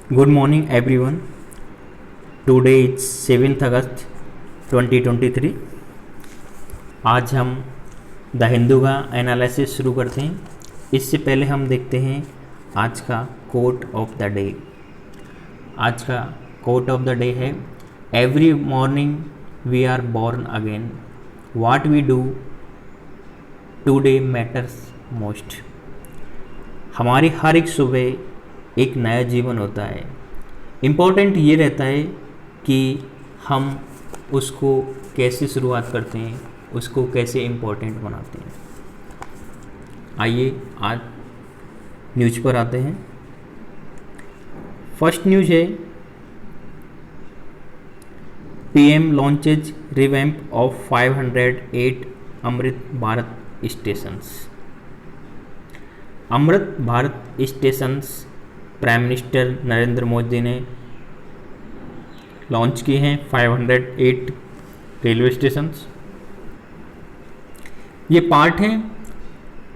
Good morning everyone. Today it's 7th August 2023. आज हम the Hindu का एनालिसिस शुरू करते हैं। इससे पहले हम देखते हैं आज का कोट ऑफ द डे। आज का कोट ऑफ द डे है every morning we are born again, what we do today matters most. हमारी हर एक सुबह एक नया जीवन होता है। इम्पोर्टेंट ये रहता है कि हम उसको कैसे शुरुआत करते हैं, उसको कैसे इम्पोर्टेंट बनाते हैं। आइए आज न्यूज़ पर आते हैं। फर्स्ट न्यूज़ है PM launches revamp of 508 Amrit Bharat stations. Amrit Bharat stations prime minister Narendra Modi ने लॉन्च किए हैं 508 रेलवे स्टेशंस। ये पार्ट है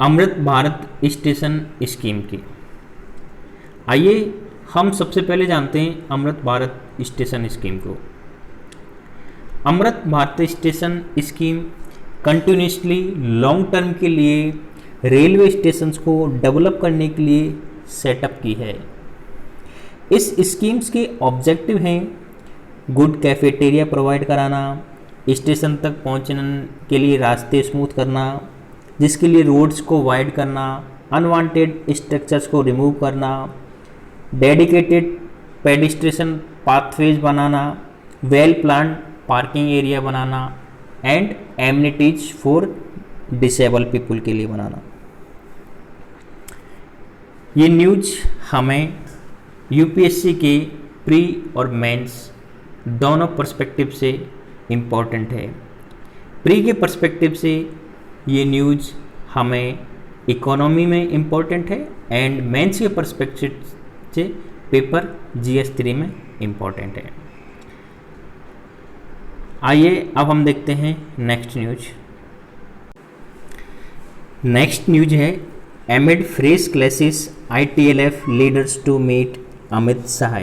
अमृत भारत स्टेशन स्कीम की। आइए हम सबसे पहले जानते हैं अमृत भारत स्टेशन स्कीम को। Amrit Bharat station scheme continuously long term के लिए रेलवे स्टेशंस को डेवलप करने के लिए सेटअप की है। इस स्कीम्स के ऑब्जेक्टिव हैं गुड कैफेटेरिया प्रोवाइड कराना, स्टेशन तक पहुंचने के लिए रास्ते स्मूथ करना, जिसके लिए रोड्स को वाइड करना, अनवांटेड स्ट्रक्चर्स को रिमूव करना, डेडिकेटेड पेडिस्ट्रेशन पाथवेज बनाना, वेल प्लान्ड पार्किंग एरिया बनाना and amenities for disable people के लिए बनाना। ये न्यूज़ हमें यूपीएससी के प्री और मेंस दोनों पर्सपेक्टिव से इम्पॉर्टेंट है। प्री के पर्सपेक्टिव से ये न्यूज़ हमें इकोनॉमी में इम्पॉर्टेंट है एंड मेंस के पर्सपेक्टिव से पेपर जीएस 3 में इम्पॉर्टेंट है। आइए अब हम देखते हैं नेक्स्ट न्यूज़। नेक्स्ट न्यूज़ है amid fresh clashes ITLF leaders to meet Amit Shah.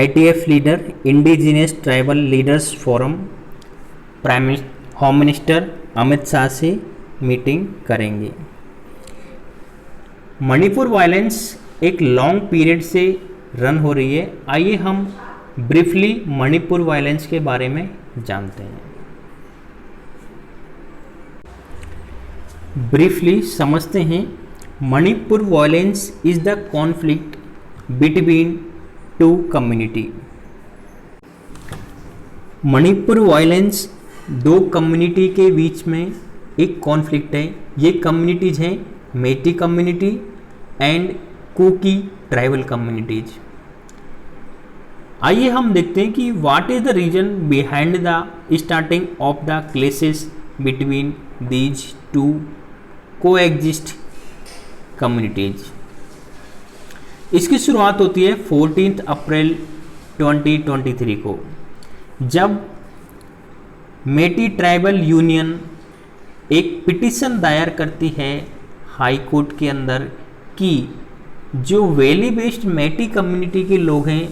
ITF leader indigenous tribal leaders forum prime home minister Amit Shah से मीटिंग करेंगे। मणिपुर वायलेंस एक लॉन्ग पीरियड से रन हो रही है। आइए हम ब्रीफली मणिपुर वायलेंस के बारे में जानते हैं। ब्रीफली समझते हैं। Manipur violence is the conflict between two community. Manipur violence दो कम्युनिटी के बीच में एक कॉन्फ्लिक्ट है। ये कम्युनिटीज हैं Meitei community and Kuki tribal communities. आइए हम देखते हैं कि what is the reason behind the starting of the clashes between these two coexist communities. इसकी शुरुआत होती है 14 अप्रैल 2023 को, जब मेटी ट्राइबल यूनियन एक पिटीशन दायर करती है हाई कोर्ट के अंदर कि जो वैली बेस्ड मेटी कम्युनिटी के लोग हैं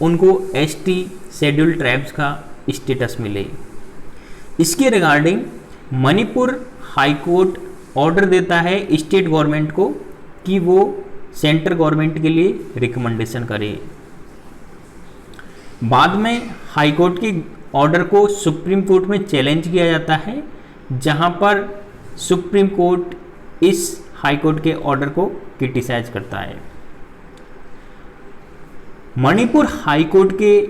उनको एसटी शेड्यूल्ड ट्राइब्स का स्टेटस मिले। इसके regarding Manipur high court order देता है स्टेट गवर्नमेंट को कि वो सेंट्रल गवर्नमेंट के लिए रिकमेंडेशन करे। बाद में हाई कोर्ट के ऑर्डर को सुप्रीम कोर्ट में चैलेंज किया जाता है, जहां पर सुप्रीम कोर्ट इस हाई कोर्ट के ऑर्डर को क्रिटिसाइज करता है। मणिपुर हाई कोर्ट के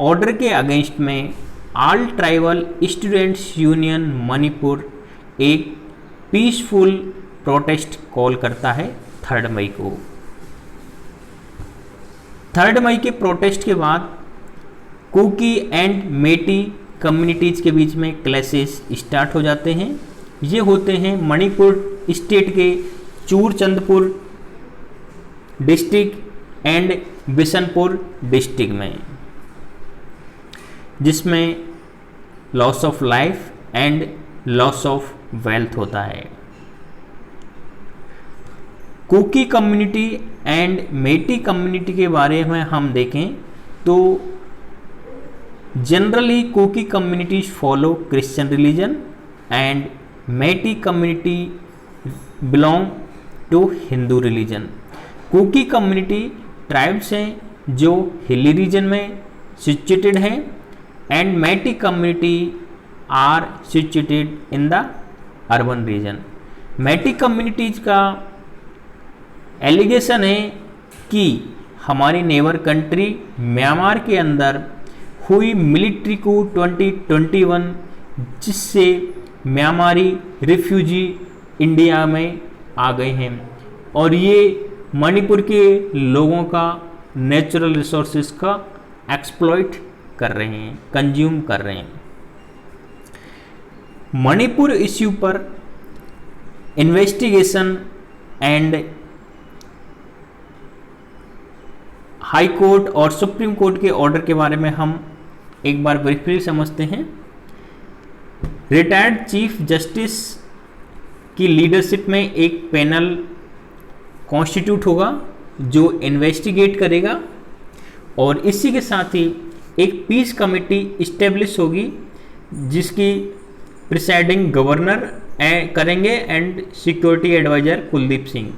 ऑर्डर के अगेंस्ट में all tribal students union Manipur एक पीसफुल प्रोटेस्ट कॉल करता है 3 मई को। 3 मई के प्रोटेस्ट के बाद कुकी एंड मेटी कम्युनिटीज के बीच में क्लैशेस स्टार्ट हो जाते हैं। ये होते हैं मणिपुर स्टेट के Churachandpur district and Bishnupur district में, जिसमें loss of life and loss of wealth होता है। Kuki community and Meitei community के बारे में हम देखें तो generally Kuki communities follow Christian religion and Meitei community belong to Hindu religion. Kuki community tribes हैं जो हिली रीजन में सिचुएटेड हैं and Meitei community are situated in the urban region. Meitei communities का एलिगेशन है कि हमारी नेबर कंट्री म्यांमार के अंदर हुई मिलिट्री को 2021 जिससे म्यांमारी रिफ्यूजी इंडिया में आ गए हैं और ये मणिपुर के लोगों का नेचुरल रिसोर्सेज का एक्सप्लॉइट कर रहे हैं, कंज्यूम कर रहे हैं। मणिपुर इश्यू पर इन्वेस्टिगेशन एंड हाई कोर्ट और सुप्रीम कोर्ट के ऑर्डर के बारे में हम एक बार ब्रीफली समझते हैं। रिटायर्ड चीफ जस्टिस की लीडरशिप में एक पैनल कॉन्स्टिट्यूट होगा जो इन्वेस्टिगेट करेगा और इसी के साथ ही एक पीस कमेटी इस्टेब्लिश होगी जिसकी प्रिसाइडिंग गवर्नर करेंगे and security adviser Kuldeep Singh,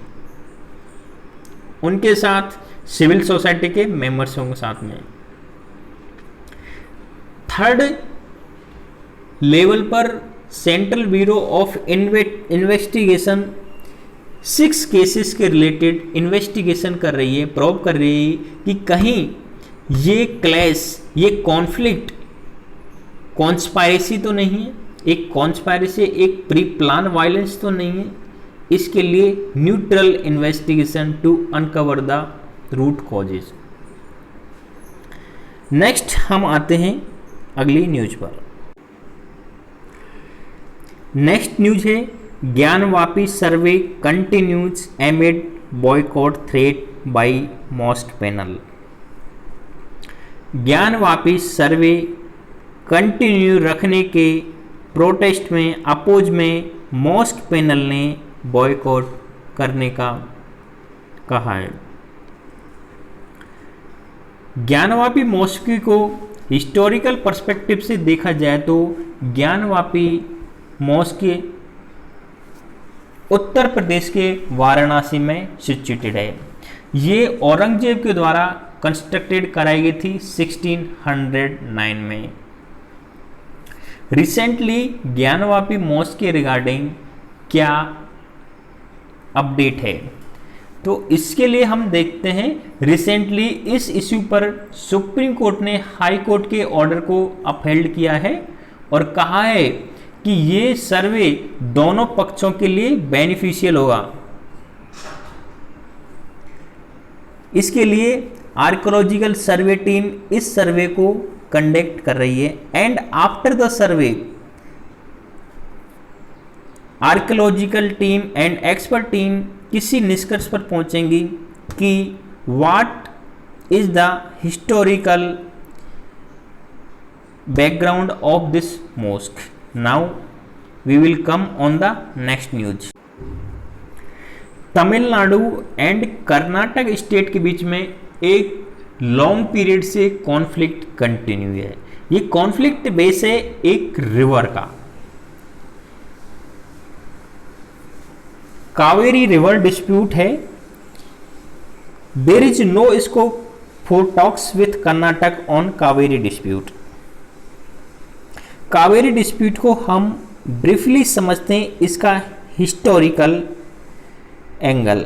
उनके साथ सिविल सोसाइटी के मेंबर्स होंगे साथ में। थर्ड लेवल पर central bureau of investigation 6 cases के रिलेटेड इन्वेस्टिगेशन कर रही है, प्रोब कर रही है कि कहीं ये क्लैश, ये कॉन्फ्लिक्ट कॉन्स्पायरेसी तो नहीं है, एक कॉन्स्पायरेसी, एक प्री प्लान वायलेंस तो नहीं है। इसके लिए neutral investigation to uncover the root causes. Next हम आते हैं अगली न्यूज पर। नेक्स्ट न्यूज है Gyanvapi survey continues amid boycott threat by mosque panel. Gyanvapi survey continue रखने के प्रोटेस्ट में अपोज में मॉस्क पैनल ने बॉयकॉट करने का कहा है। ज्ञानवापी मॉस्क को हिस्टोरिकल पर्सपेक्टिव से देखा जाए तो ज्ञानवापी मॉस्क उत्तर प्रदेश के वाराणसी में सिचुएटेड है। ये औरंगजेब के द्वारा कंस्ट्रक्टेड कराई गई थी 1609 में। रिसेंटली ज्ञानवापी मॉस्क के रिगार्डिंग क्या अपडेट है तो इसके लिए हम देखते हैं। रिसेंटली इस इश्यू पर सुप्रीम कोर्ट ने हाई कोर्ट के ऑर्डर को अपहेल्ड किया है और कहा है कि ये सर्वे दोनों पक्षों के लिए बेनिफिशियल होगा। इसके लिए आर्कियोलॉजिकल सर्वे टीम इस सर्वे को कंडक्ट कर रही है and after the survey archaeological team and expert team किसी निष्कर्ष पर पहुंचेंगी कि what is the historical background of this mosque. Now we will come on the next news. Tamil Nadu and Karnataka state के बीच में एक लॉन्ग पीरियड से कॉन्फ्लिक्ट कंटिन्यू है। ये कॉन्फ्लिक्ट बेस है एक रिवर का, कावेरी रिवर डिस्प्यूट है। There is no scope for talks with Karnataka on Kaveri dispute. Kaveri dispute को हम ब्रीफली समझते हैं इसका historical angle.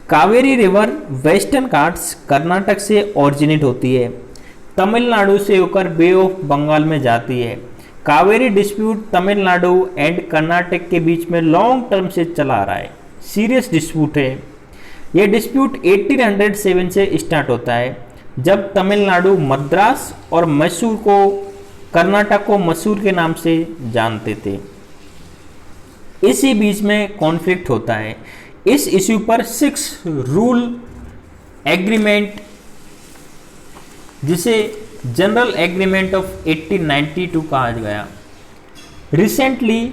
Kaveri river western Ghats Karnataka से ओरिजिनेट होती है, तमिलनाडु से होकर बे ऑफ बंगाल में जाती है। कावेरी डिस्प्यूट तमिलनाडु एंड कर्नाटक के बीच में लॉन्ग टर्म से चला आ रहा है, सीरियस डिस्प्यूट है। यह डिस्प्यूट 1807 से स्टार्ट होता है जब तमिलनाडु मद्रास और मैसूर को कर्नाटक को मैसूर के नाम से जानते थे। इसी बीच में कॉन्फ्लिक्ट होता है। इस इश्यू पर 6 रूल एग्रीमेंट, जिसे जनरल एग्रीमेंट ऑफ 1892 कहा गया। रिसेंटली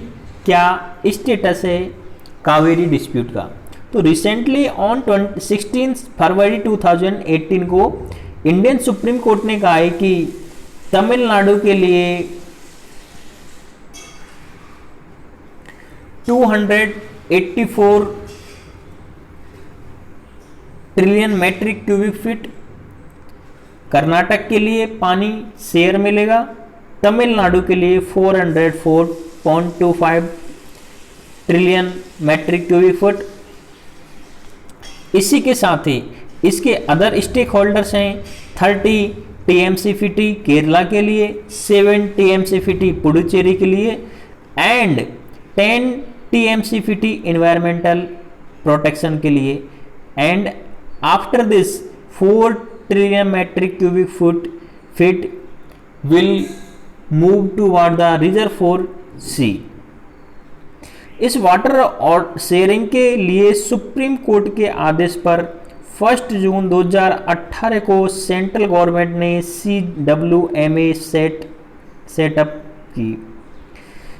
क्या स्टेटस है कावेरी डिस्प्यूट का, तो रिसेंटली ऑन 16 फरवरी 2018 को इंडियन सुप्रीम कोर्ट ने कहा है कि तमिलनाडु के लिए 284 trillion metric cubic feet Karnataka के लिए पानी शेयर मिलेगा, तमिलनाडु के लिए 404.25 ट्रिलियन मैट्रिक क्यूबिक फुट। इसी के साथ ही इसके अदर स्टेक होल्डर्स हैं 30 TMCFT केरला के लिए, 7 TMCFT पुडुचेरी के लिए एंड 10 TMCFT इन्वायरमेंटल प्रोटेक्शन के लिए। And after this 4 trillion metric cubic feet will move toward the reserve for sea. इस वाटर और शेयरिंग के लिए सुप्रीम कोर्ट के आदेश पर 1 जून 2018 को सेंट्रल गवर्नमेंट ने CWMA सेटअप की,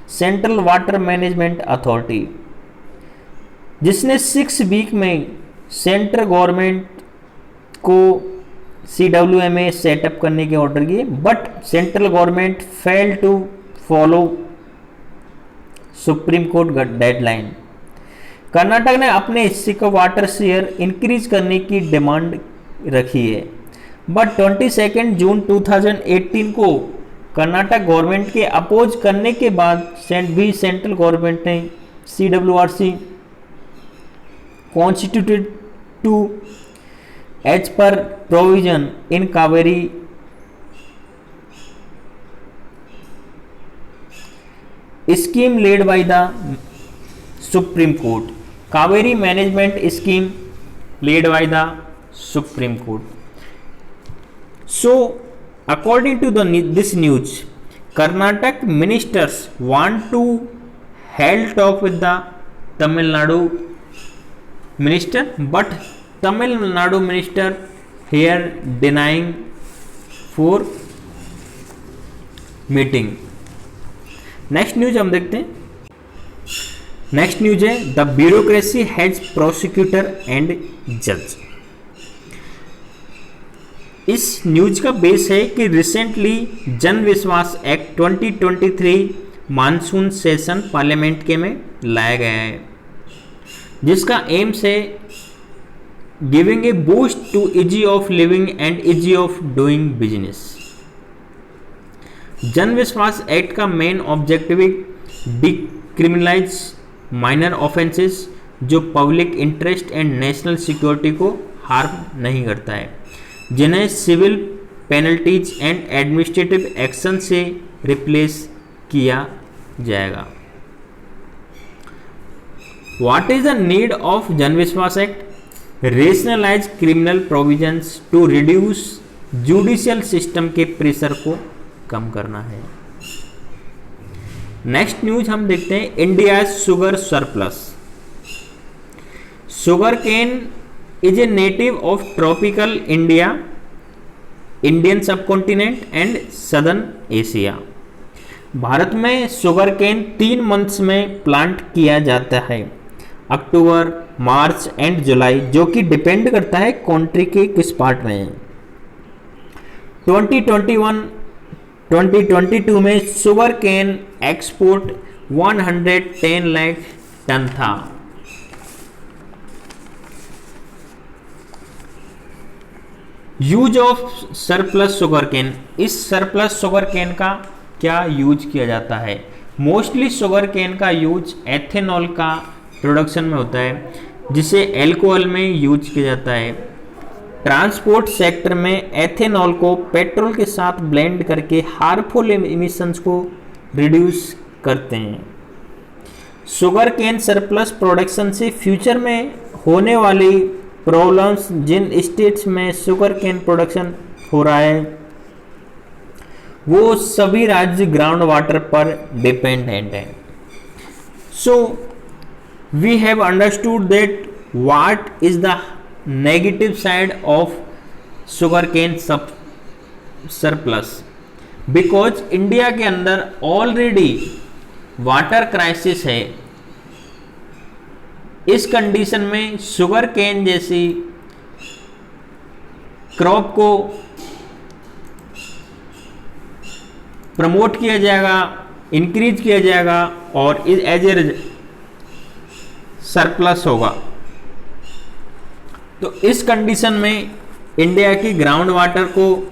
सेंट्रल वाटर मैनेजमेंट अथॉरिटी, जिसने 6 वीक में सेंट्रल गवर्नमेंट को CWMA सेटअप करने के ऑर्डर किए, but central government fail to follow supreme court deadline. Karnataka ने अपने हिस्से का वाटर शेयर इंक्रीज करने की डिमांड रखी है, बट 22 जून 2018 को कर्नाटक गवर्नमेंट के अपोज करने के बाद सेंट्रल गवर्नमेंट ने CWRC constituted to as per provision in Kaveri scheme led by the supreme court, Kaveri management scheme led by the supreme court. So according to this news, Karnataka ministers want to held talk with the Tamil Nadu minister, but Tamil Nadu minister here denying for meeting. Next news हम देखते हैं। Next news है the bureaucracy has prosecutor and जज। इस news का base है कि recently जन Vishwas act 2023 monsoon session parliament के में लाया गया है, जिसका एम्स है giving a boost to ease of living and ease of doing business. Jan Vishwas act का main objective decriminalise minor offences जो public interest and national security को हार्म नहीं करता है, जिन्हें civil penalties and administrative action से रिप्लेस किया जाएगा। What is the need of Jan Vishwas act? Rationalise criminal provisions to reduce judicial system के प्रेशर को कम करना है। नेक्स्ट न्यूज हम देखते हैं India sugar surplus. Sugar cane is a native of tropical India, Indian subcontinent and southern Asia. Bharat में sugar cane 3 months में प्लांट किया जाता है, अक्टूबर, मार्च एंड जुलाई, जो कि डिपेंड करता है कंट्री के किस पार्ट में है। 2022 में sugar cane export 110 lakh ton था। Use of surplus sugar cane. इस सरप्लस शुगर केन का क्या यूज किया जाता है? मोस्टली शुगर केन का यूज एथेनॉल का प्रोडक्शन में होता है, जिसे एल्कोहल में यूज किया जाता है। ट्रांसपोर्ट सेक्टर में एथेनॉल को पेट्रोल के साथ ब्लेंड करके हार्मफुल इमिशंस को रिड्यूस करते हैं। शुगर केन सरप्लस प्रोडक्शन से फ्यूचर में होने वाली प्रॉब्लम्स, जिन स्टेट्स में शुगर केन प्रोडक्शन हो रहा है वो सभी राज्य ग्राउंड वाटर पर डिपेंडेंट है। So we have understood that what is the negative side of sugar cane surplus, because India के अंदर ऑलरेडी वाटर क्राइसिस है इस कंडीशन में शुगर केन जैसी क्रॉप को प्रमोट किया जाएगा, इंक्रीज किया जाएगा और एज ए सरप्लस होगा। तो इस कंडीशन में इंडिया की ग्राउंड वाटर को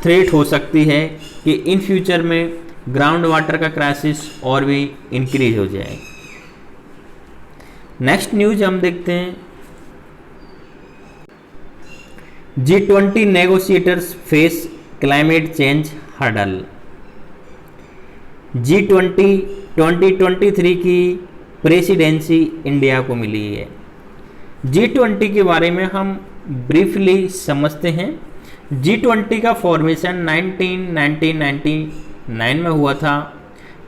थ्रेट हो सकती है कि इन फ्यूचर में ग्राउंड वाटर का क्राइसिस और भी इंक्रीज हो जाए। नेक्स्ट न्यूज हम देखते हैं, G20 negotiators face climate change hurdle. G20 2023 की प्रेसिडेंसी इंडिया को मिली है। G20 के बारे में हम ब्रीफली समझते हैं। G20 का फॉर्मेशन 1999 में हुआ था।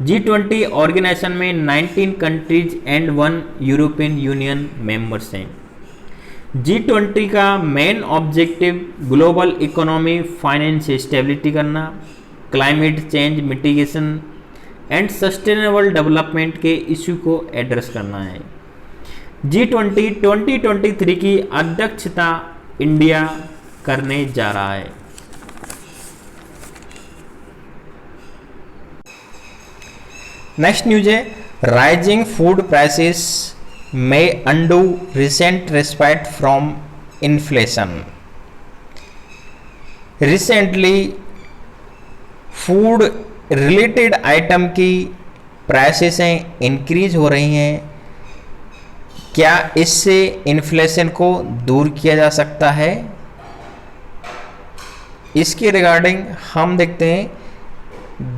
G20 ऑर्गेनाइजेशन में 19 countries and 1 European union members हैं। G20 का main objective global economy finance stability करना, climate change mitigation and sustainable development के इशू को एड्रेस करना है। G20 2023 की अध्यक्षता इंडिया करने जा रहा है। नेक्स्ट न्यूज है, rising food prices may undo recent respite from inflation। Recently food related item की प्राइसेसें इंक्रीज हो रही हैं। क्या इससे इन्फ्लेशन को दूर किया जा सकता है? इसके रिगार्डिंग हम देखते हैं,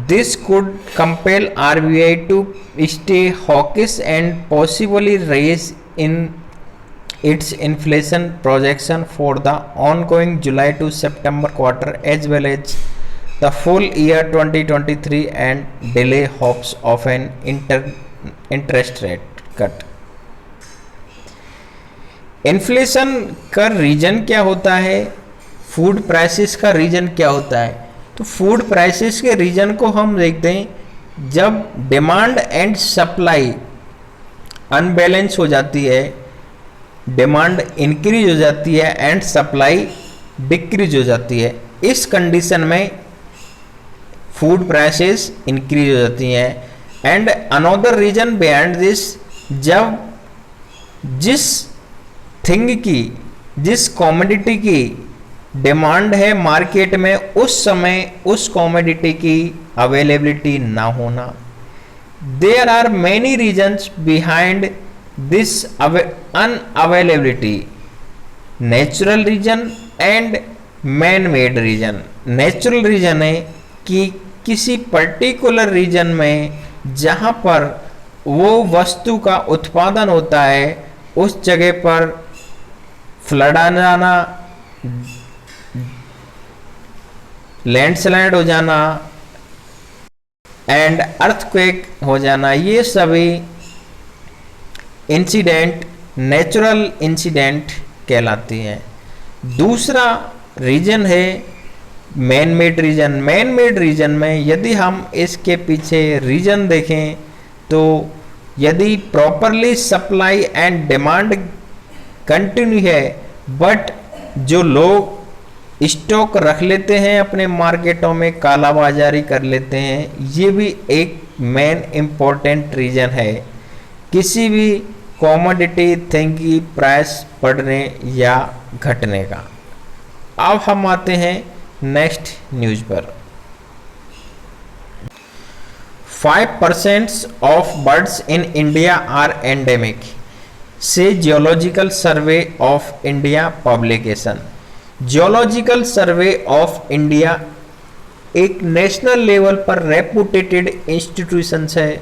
this could compel RBI to stay hawkish and possibly raise in its inflation projection for the ongoing July to September quarter as well as the full year 2023 and delay hopes of an interest rate cut। Inflation का reason क्या होता है? Food prices का reason क्या होता है? तो food prices के रीजन को हम देखते हैं, जब डिमांड एंड सप्लाई अनबैलेंस हो जाती है, डिमांड इंक्रीज हो जाती है एंड सप्लाई डिक्रीज हो जाती है, इस कंडीशन में फूड प्राइसेस इंक्रीज हो जाती हैं। And another reason behind this, जब जिस थिंग की, जिस कॉमोडिटी की डिमांड है मार्केट में, उस समय उस कॉमोडिटी की अवेलेबिलिटी ना होना। There are many reasons behind this unavailability, natural reason and man made reason. Natural reason है कि किसी पर्टिकुलर रीजन में जहां पर वो वस्तु का उत्पादन होता है, उस जगह पर फ्लड आ जाना, लैंडस्लाइड हो जाना एंड अर्थक्वेक हो जाना, ये सभी इंसिडेंट नेचुरल इंसिडेंट कहलाती हैं। दूसरा रीजन है man made reason. Man made reason में यदि हम इसके पीछे रीजन देखें, तो यदि properly supply and demand continue है, बट जो लोग स्टॉक रख लेते हैं अपने मार्केटों में, कालाबाजारी कर लेते हैं, ये भी एक मेन इम्पोर्टेंट रीजन है किसी भी कॉमोडिटी थिंग की प्राइस बढ़ने या घटने का। अब हम आते हैं नेक्स्ट न्यूज पर। 5% of birds in India are endemic, से geological survey of India publication. Geological survey of India एक नेशनल लेवल पर रेपुटेटेड इंस्टीट्यूशंस है।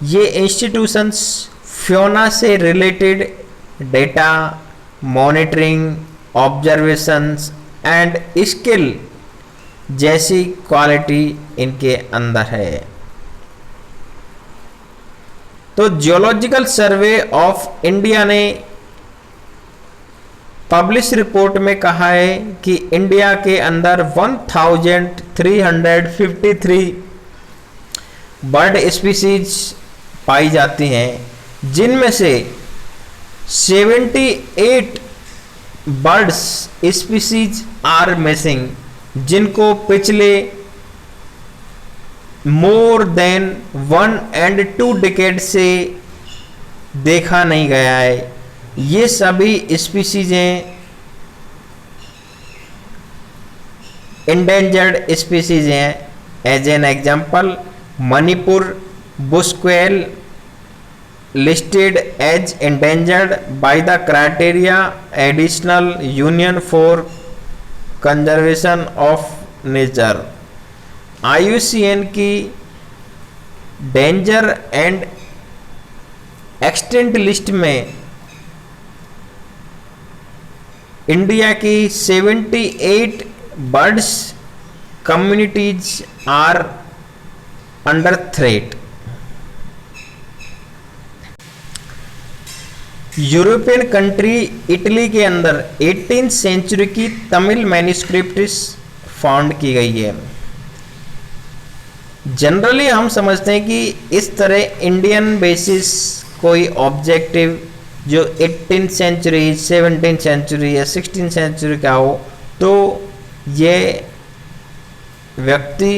ये इंस्टीट्यूशंस फ्योना से related data monitoring, observations and skill जैसी क्वालिटी इनके अंदर है। तो जियोलॉजिकल सर्वे ऑफ इंडिया ने पब्लिश रिपोर्ट में कहा है कि इंडिया के अंदर 1353 बर्ड स्पीसीज पाई जाती हैं, जिनमें से 78 बर्ड्स स्पीसीज आर मिसिंग, जिनको पिछले मोर देन 1 and 2 डिकेड से देखा नहीं गया है। ये सभी स्पीसीज हैं, इंडेंजर्ड स्पीसीज हैं। As an example, Manipur bush quail listed as endangered by the criteria additional union for conservation of nature। IUCN की डेंजर एंड एक्सटेंट लिस्ट में इंडिया की 78 birds communities are under threat. European country Italy के अंदर 18th century की Tamil manuscript found की गई है। Generally हम समझते हैं कि इस तरह इंडियन बेसिस कोई ऑब्जेक्टिव जो 18th सेंचुरी, 17th सेंचुरी या 16th सेंचुरी का हो, तो ये व्यक्ति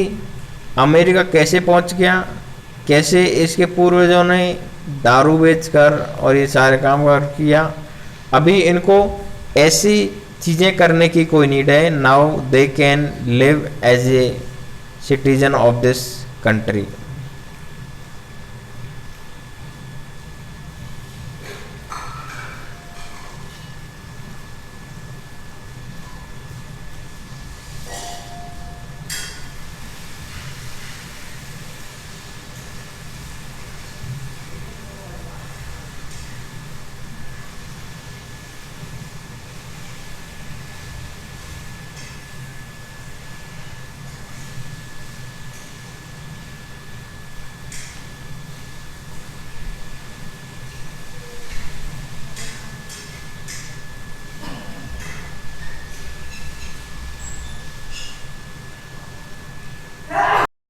अमेरिका कैसे पहुंच गया, कैसे इसके पूर्वजों ने दारू बेचकर और ये सारे काम कर किया, अभी इनको ऐसी चीज़ें करने की कोई नीड है। Now they can live as a citizen of this country.